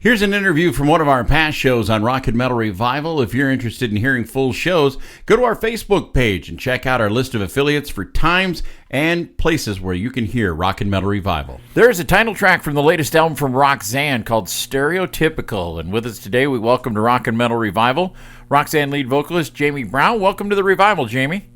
Here's an interview from one of our past shows on Rock and Metal Revival. If you're interested in hearing full shows, go to our Facebook page and check out our list of affiliates for times and places where you can hear Rock and Metal Revival. There's a title track from the latest album from Roxanne called Stereotypical. And with us today, we welcome to Rock and Metal Revival Roxanne lead vocalist Jamie Brown. Welcome to the Revival, Jamie.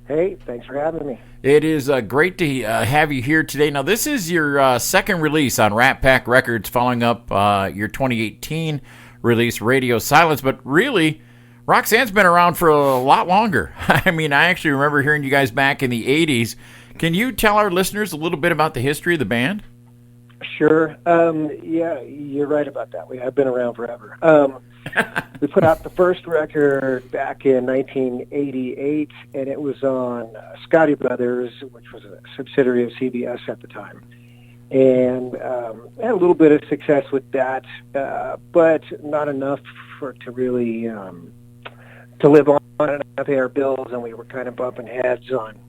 Hey, thanks for having me. It is great to have you here today. Now, this is your second release on Rat Pack Records, following up your 2018 release, Radio Silence. But really, Roxanne's been around for a lot longer. I mean, I actually remember hearing you guys back in the 80s. Can you tell our listeners a little bit about the history of the band? Sure. Yeah, you're right about that. We have been around forever. We put out the first record back in 1988, and it was on Scotty Brothers, which was a subsidiary of CBS at the time. And had a little bit of success with that, but not enough to really to live on and pay our bills, and we were kind of bumping heads on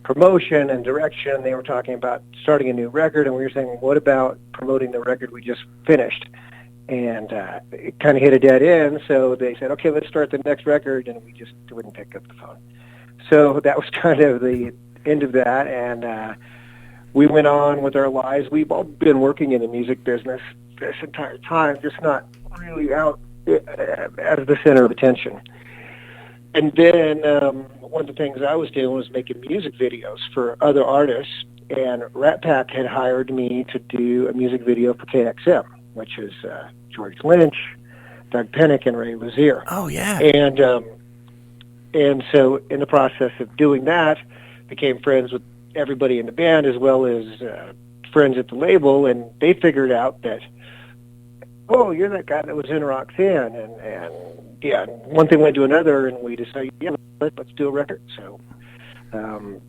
promotion and direction. They were talking about starting a new record, and we were saying, well, what about promoting the record we just finished? And it kind of hit a dead end, so they said, okay, let's start the next record, and we just wouldn't pick up the phone. So that was kind of the end of that, and we went on with our lives. We've all been working in the music business this entire time, just not really out of the center of attention. And then one of the things I was doing was making music videos for other artists, and Rat Pack had hired me to do a music video for KXM, which is George Lynch, Doug Pennick, and Ray Lazier. Oh, yeah. And so in the process of doing that, became friends with everybody in the band as well as friends at the label, and they figured out that, oh, you're that guy that was in Roxanne, and yeah, one thing led to another, and we decided, yeah, let's do a record. So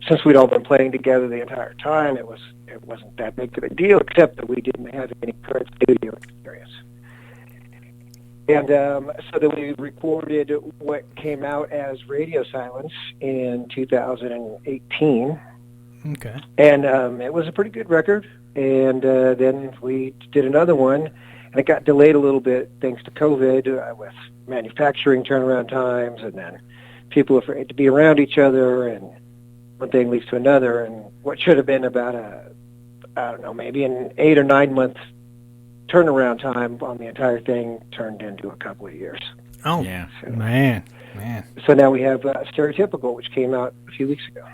since we'd all been playing together the entire time, it wasn't that big of a deal, except that we didn't have any current studio experience. And so then we recorded what came out as Radio Silence in 2018. Okay. And it was a pretty good record. And then we did another one, and it got delayed a little bit thanks to COVID with manufacturing turnaround times, and then people afraid to be around each other, and one thing leads to another. And what should have been about maybe an 8 or 9 month turnaround time on the entire thing turned into a couple of years. Oh, yeah. So, man. So now we have Stereotypical, which came out a few weeks ago.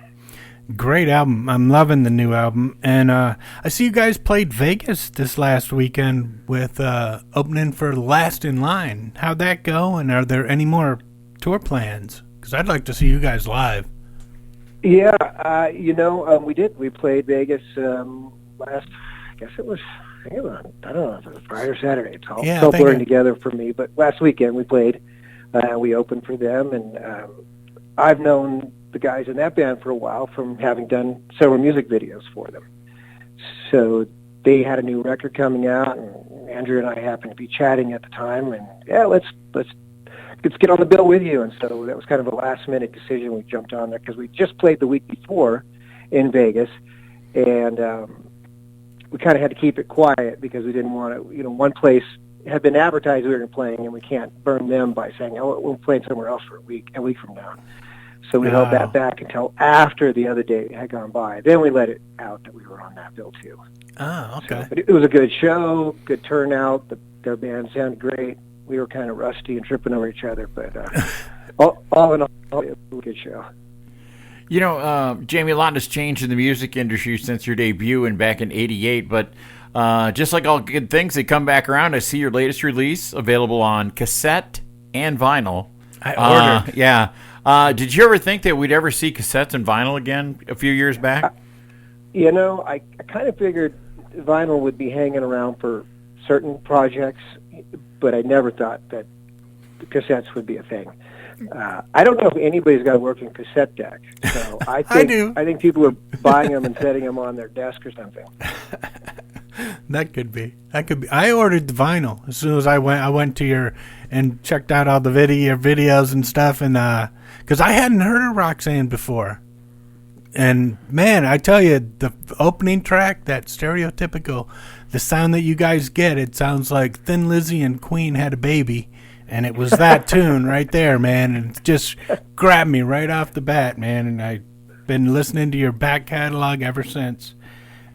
Great album. I'm loving the new album. And I see you guys played Vegas this last weekend with opening for Last in Line. How'd that go? And are there any more tour plans? Because I'd like to see you guys live. Yeah, we did. We played Vegas last, I guess it was, I don't know if it was Friday or Saturday. It's all blurring together for me. But last weekend we played. We opened for them, and I've known the guys in that band for a while from having done several music videos for them. So they had a new record coming out, and Andrew and I happened to be chatting at the time, and yeah, let's get on the bill with you. And so that was kind of a last-minute decision. We jumped on there because we just played the week before in Vegas, and we kind of had to keep it quiet because we didn't want to, one place had been advertised we were playing, and we can't burn them by saying, oh, we're playing somewhere else for a week from now. So we held that back until after the other date had gone by. Then we let it out that we were on that bill, too. Oh, okay. So, but it was a good show, good turnout. Their band sounded great. We were kind of rusty and tripping over each other, but all in all, it was a good show. You know, Jamie, a lot has changed in the music industry since your debut back in '88, but just like all good things, they come back around. I see your latest release available on cassette and vinyl. I ordered. Yeah. Did you ever think that we'd ever see cassettes and vinyl again a few years back? I kind of figured vinyl would be hanging around for certain projects, but I never thought that the cassettes would be a thing. I don't know if anybody's got a working cassette deck, so I think people are buying them and setting them on their desk or something. That could be. I ordered the vinyl as soon as I went to your and checked out all the videos and stuff, and because I hadn't heard of Roxanne before, And man, I tell you, the opening track, that stereotypical, the sound that you guys get, it sounds like Thin Lizzy and Queen had a baby. And it was that tune right there, man. And it just grabbed me right off the bat, man. And I've been listening to your back catalog ever since.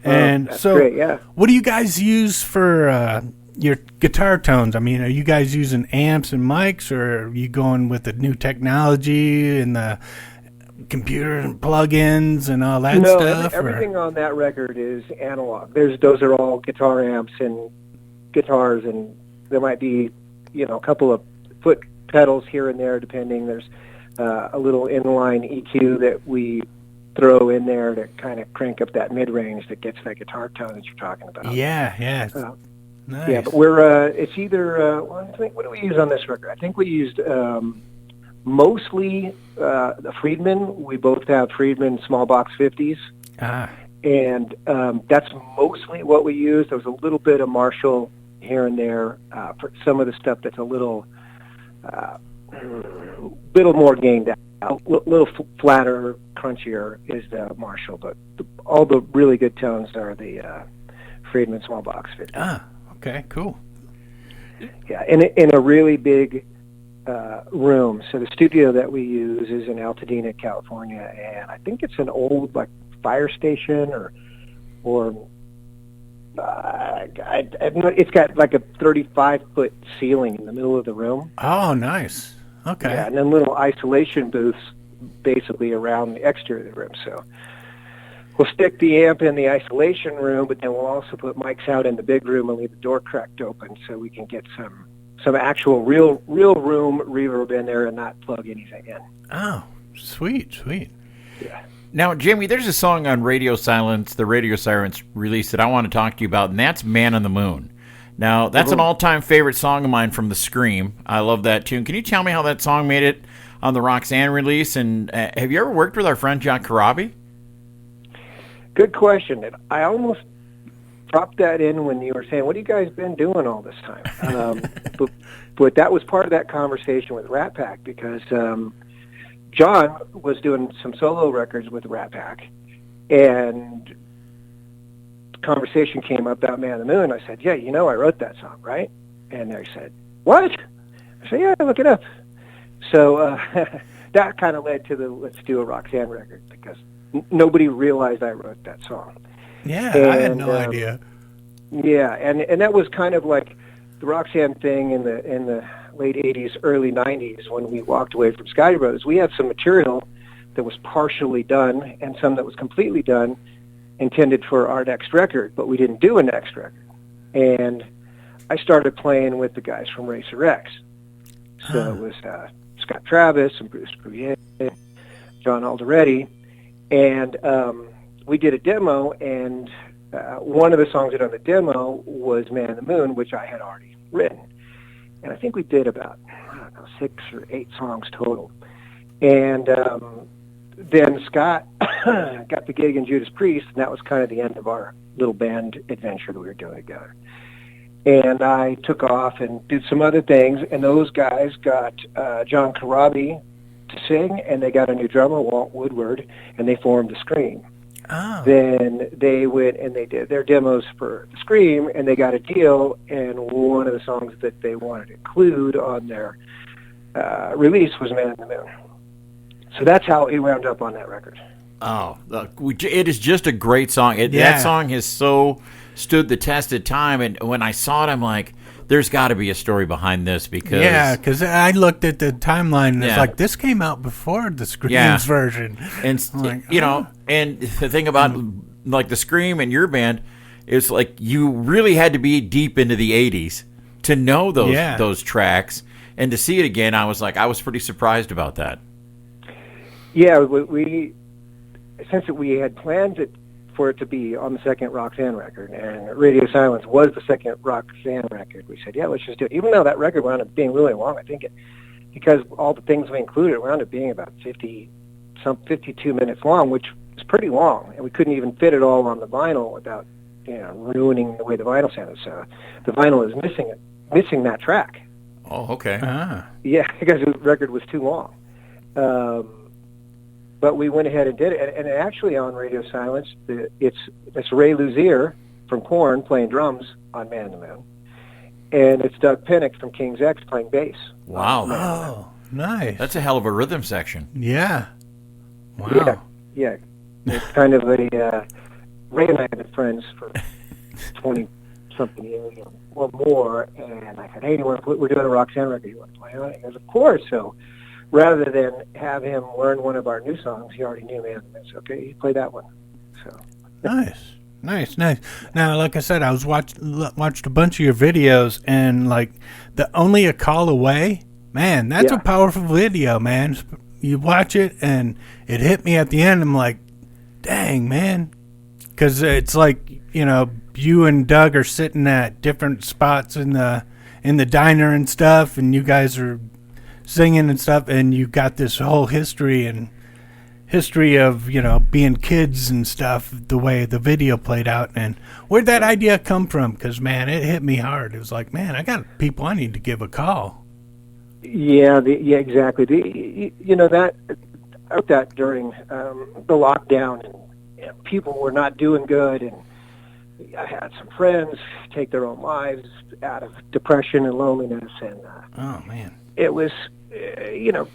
And that's so, great, yeah. what do you guys use for your guitar tones? I mean, are you guys using amps and mics, or are you going with the new technology and the computer and plugins and all that stuff? Everything on that record is analog. Those are all guitar amps and guitars, and there might be, a couple of foot pedals here and there, depending. There's a little inline EQ that we throw in there to kind of crank up that mid-range that gets that guitar tone that you're talking about. Yeah. Nice. Yeah, but we're it's either I think, what do we use on this record? I think we used mostly the Friedman. We both have Friedman small box 50s. And that's mostly what we use. There was a little bit of Marshall here and there for some of the stuff that's a little more gained out, little flatter, crunchier is the Marshall, but all the really good tones are the Friedman small box 50. Okay, cool. Yeah, in a really big room. So the studio that we use is in Altadena, California, and I think it's an old fire station or it's got like a 35-foot ceiling in the middle of the room. Oh, nice. Okay. Yeah, and then little isolation booths basically around the exterior of the room. So we'll stick the amp in the isolation room, but then we'll also put mics out in the big room and leave the door cracked open so we can get some actual real room reverb in there and not plug anything in. Oh, sweet. Yeah. Now, Jamie, there's a song on Radio Silence, the Radio Sirens release, that I want to talk to you about, and that's Man on the Moon. Now, that's an all-time favorite song of mine from The Scream. I love that tune. Can you tell me how that song made it on the Roxanne release? And have you ever worked with our friend John Corabi? Good question. And I almost dropped that in when you were saying, what have you guys been doing all this time? But that was part of that conversation with Rat Pack, because John was doing some solo records with Rat Pack, and the conversation came up about Man on the Moon. I said, yeah, I wrote that song, right? And they said, what? I said, yeah, look it up. So that kind of led to the Let's Do a Roxanne record, because nobody realized I wrote that song. Yeah, I had no idea. Yeah, and that was kind of like the Roxanne thing in the late 80s, early 90s, when we walked away from Scotty Brothers. We had some material that was partially done and some that was completely done, intended for our next record, but we didn't do a next record. And I started playing with the guys from Racer X. So it was Scott Travis and Bruce Gruyere, John Alderetti, and we did a demo, and one of the songs that on the demo was Man on the Moon, which I had already written. And I think we did about, 6 or 8 songs total. And then Scott got the gig in Judas Priest, and that was kind of the end of our little band adventure that we were doing together. And I took off and did some other things, and those guys got John Corabi to sing, and they got a new drummer, Walt Woodward, and they formed The Scream. Oh. Then they went and they did their demos for The Scream, and they got a deal, and one of the songs that they wanted to include on their release was Man on the Moon. So that's how it wound up on that record. Oh, look, it is just a great song. That song has so stood the test of time, and when I saw it, I'm like, there's got to be a story behind this, because... Yeah, because I looked at the timeline, and it's like, this came out before the Scream's version. And, and the thing about, The Scream and your band is, you really had to be deep into the 80s to know those tracks, and to see it again, I was pretty surprised about that. Yeah, we since we had planned it for it to be on the second Roxanne record, and Radio Silence was the second Roxanne record, we said, yeah, let's just do it. Even though that record wound up being really long, I think because all the things we included, it wound up being about 52 minutes long, which is pretty long, and we couldn't even fit it all on the vinyl without ruining the way the vinyl sounded. So the vinyl is missing that track. Oh, okay. Yeah, because the record was too long. but we went ahead and did it. And actually on Radio Silence, it's Ray Luzier from Korn playing drums on Man in the Moon. And it's Doug Pinnick from King's X playing bass. Wow. Oh, nice. That's a hell of a rhythm section. Yeah. Wow. Yeah. It's kind of a... Ray and I have been friends for 20-something years or more, and I said, hey, we're doing a Roxanne record. You want to play on it? He goes, of course. So rather than have him learn one of our new songs, he already knew, man. It's okay, you play that one. So Nice. Now, like I said, I was watched a bunch of your videos, and like the Only a Call Away, man, that's a powerful video, man. You watch it, and it hit me at the end. I'm like, dang, man. Because it's like, you know, you and Doug are sitting at different spots in the diner and stuff, and you guys are singing and stuff, and you got this whole history of, you know, being kids and stuff, the way the video played out. And where'd that idea come from? Because, man, it hit me hard. It was like, man, I got people I need to give a call. Yeah, exactly. You know, I wrote that during the lockdown, and people were not doing good, and I had some friends take their own lives out of depression and loneliness, and oh man, it was, you know,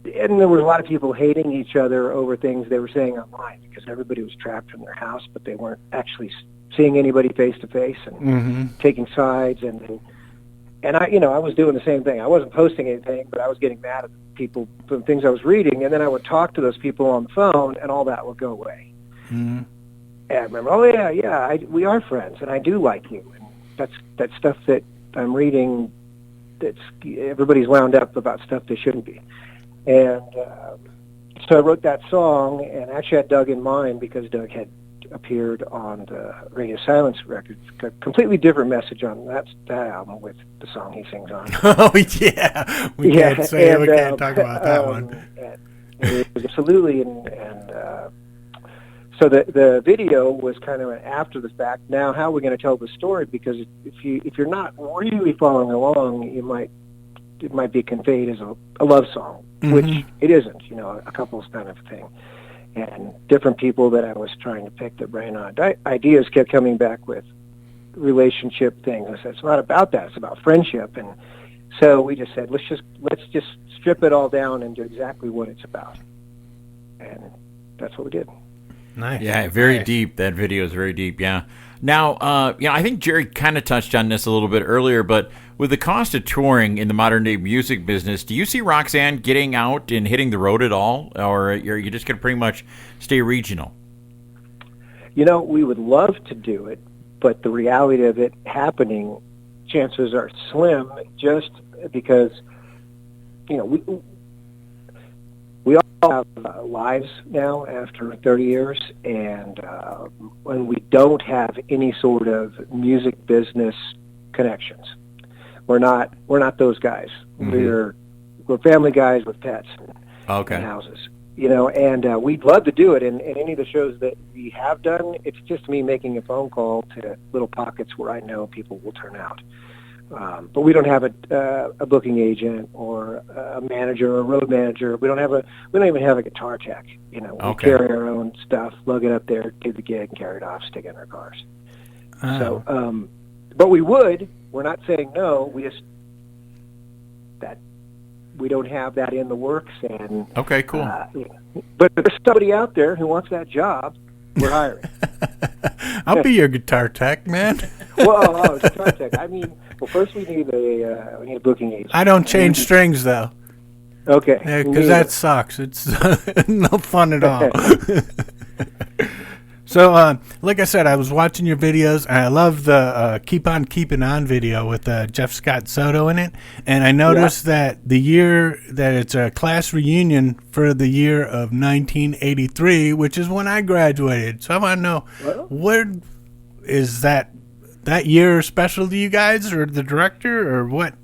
and there were a lot of people hating each other over things they were saying online because everybody was trapped in their house, but they weren't actually seeing anybody face to face and taking sides, and I was doing the same thing. I wasn't posting anything, but I was getting mad at people for the things I was reading, and then I would talk to those people on the phone, and all that would go away. Mm-hmm. And I remember, we are friends, and I do like you. And that's stuff that I'm reading. Everybody's wound up about stuff they shouldn't be. And so I wrote that song, and actually had Doug in mind because Doug had appeared on the Radio Silence record. A completely different message on that album with the song he sings on. Oh yeah, we can't talk about that one. Absolutely, so the video was kind of after the fact. Now, how are we going to tell the story? Because if you're not really following along, it might be conveyed as a love song, which it isn't. You know, a couple's kind of thing. And different people that I was trying to pick the brain on. Ideas kept coming back with relationship things. I said, it's not about that. It's about friendship. And so we just said, let's just strip it all down and do exactly what it's about. And that's what we did. Nice. Yeah, very deep. That video is very deep. Yeah. Now, I think Jerry kind of touched on this a little bit earlier, but with the cost of touring in the modern day music business, do you see Roxanne getting out and hitting the road at all, or are you just going to pretty much stay regional? You know, we would love to do it, but the reality of it happening, chances are slim, just because, you know, we all have lives now after 30 years, and when we don't have any sort of music business connections, we're not those guys. We're family guys with pets and houses, you know. And we'd love to do it. And any of the shows that we have done, it's just me making a phone call to little pockets where I know people will turn out. But we don't have a booking agent or a manager or a road manager. We don't even have a guitar tech. You know, we carry our own stuff, lug it up there, do the gig, and carry it off, stick it in our cars. So, but we would. We're not saying no. We just we don't have that in the works. And okay, cool. But if there's somebody out there who wants that job, we're hiring. I'll be your guitar tech, man. Well, guitar tech. I mean, well, first we need a booking agent. I don't change strings though. Okay. Because that sucks. It's no fun at all. So, like I said, I was watching your videos, and I love the Keep On Keeping On video with Jeff Scott Soto in it. And I noticed that the year that it's a class reunion for the year of 1983, which is when I graduated. So I want to know, where is that year special to you guys, or the director, or what?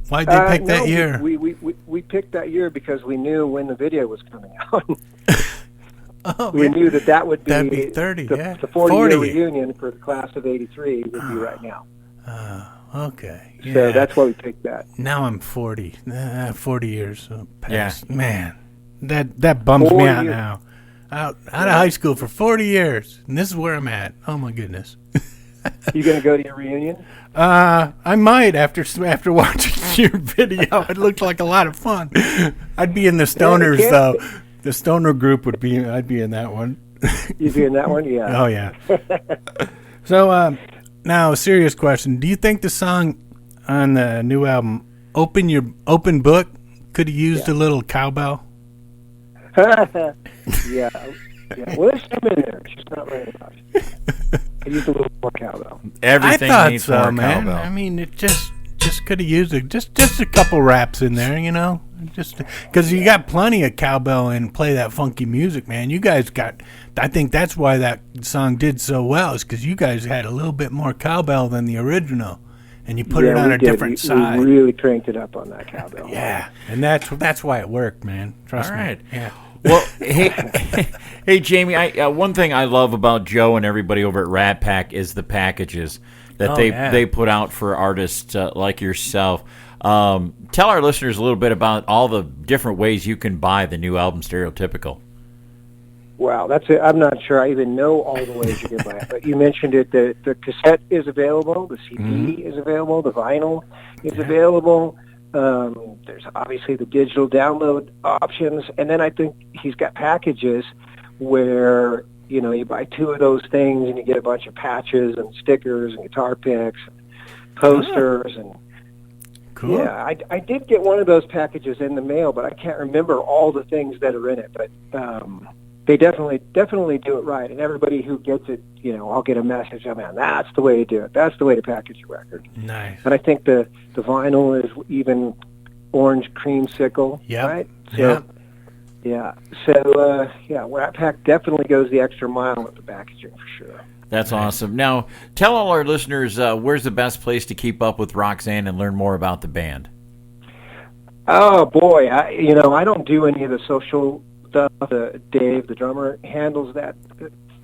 Why'd they pick that year? We picked that year because we knew when the video was coming out. We knew that would be, that'd be 30, the 40-year reunion for the class of 83 would be right now. Okay. Yeah. So that's why we picked that. Now I'm 40. 40 years past. Yeah. Man, That bums 4 me out years. now. Out of high school for 40 years, and this is where I'm at. Oh my goodness. You going to go to your reunion? I might after watching your video. It looked like a lot of fun. I'd be in the stoners though. The stoner group I'd be in that one. You'd be in that one? Yeah. Oh yeah. So now a serious question. Do you think the song on the new album, Open Book, could have used a little cowbell? Yeah. Well, there's some in there. She's not right about it. I used a little more cowbell. Everything I thought needs so, more man. cowbell. I mean, it just could have used it. Just a couple raps in there, you know. Just because you got plenty of cowbell and play that funky music, man. You guys got. I think that's why that song did so well. Is because you guys had a little bit more cowbell than the original, and you put it on a different side. We really cranked it up on that cowbell. Yeah, and that's why it worked, man. Trust All me. right. Yeah. Well, hey, Jamie. One thing I love about Joe and everybody over at Rat Pack is the packages that they put out for artists like yourself. Tell our listeners a little bit about all the different ways you can buy the new album, Stereotypical. Wow, that's it. I'm not sure I even know all the ways you can buy it, but you mentioned it. The cassette is available, the CD is available, the vinyl is available. There's obviously the digital download options, and then I think he's got packages where you buy 2 of those things and you get a bunch of patches and stickers and guitar picks, and posters, and Cool. yeah, I did get one of those packages in the mail, but I can't remember all the things that are in it. But they definitely do it right, and everybody who gets it, I'll get a message. Oh man, that's the way to do it. That's the way to package a record. Nice. And I think the vinyl is even orange creamsicle, right? So, yeah. So Rat Pack definitely goes the extra mile with the packaging for sure. That's awesome. Now, tell all our listeners where's the best place to keep up with Roxanne and learn more about the band. Oh boy, I don't do any of the social stuff. Dave, the drummer, handles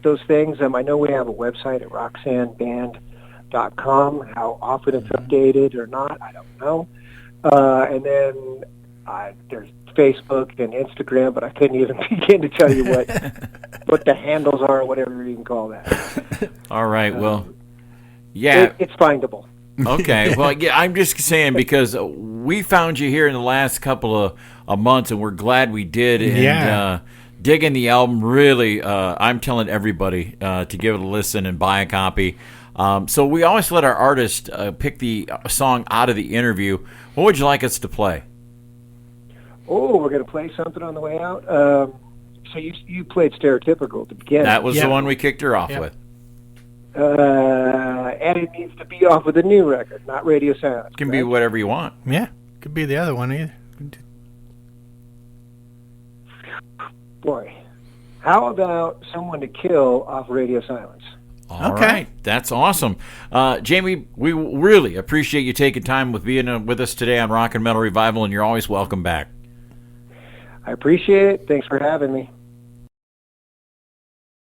those things. I know we have a website at roxanneband.com. How often it's updated or not, I don't know. And then there's Facebook and Instagram, but I couldn't even begin to tell you what the handles are or whatever you can call that. All right, well, yeah. It's findable. Okay, well, yeah, I'm just saying because we found you here in the last couple of months, and we're glad we did. And digging the album, really, I'm telling everybody to give it a listen and buy a copy. So we always let our artists pick the song out of the interview. What would you like us to play? Oh, we're going to play something on the way out. So you played Stereotypical at the beginning. That was the one we kicked her off with. And it needs to be off with a new record, not Radio Silence. It can be whatever you want. Yeah, could be the other one either. Boy, how about Someone to Kill off Radio Silence? All right, that's awesome. Jamie, we really appreciate you taking time with being with us today on Rock and Metal Revival, and you're always welcome back. I appreciate it. Thanks for having me.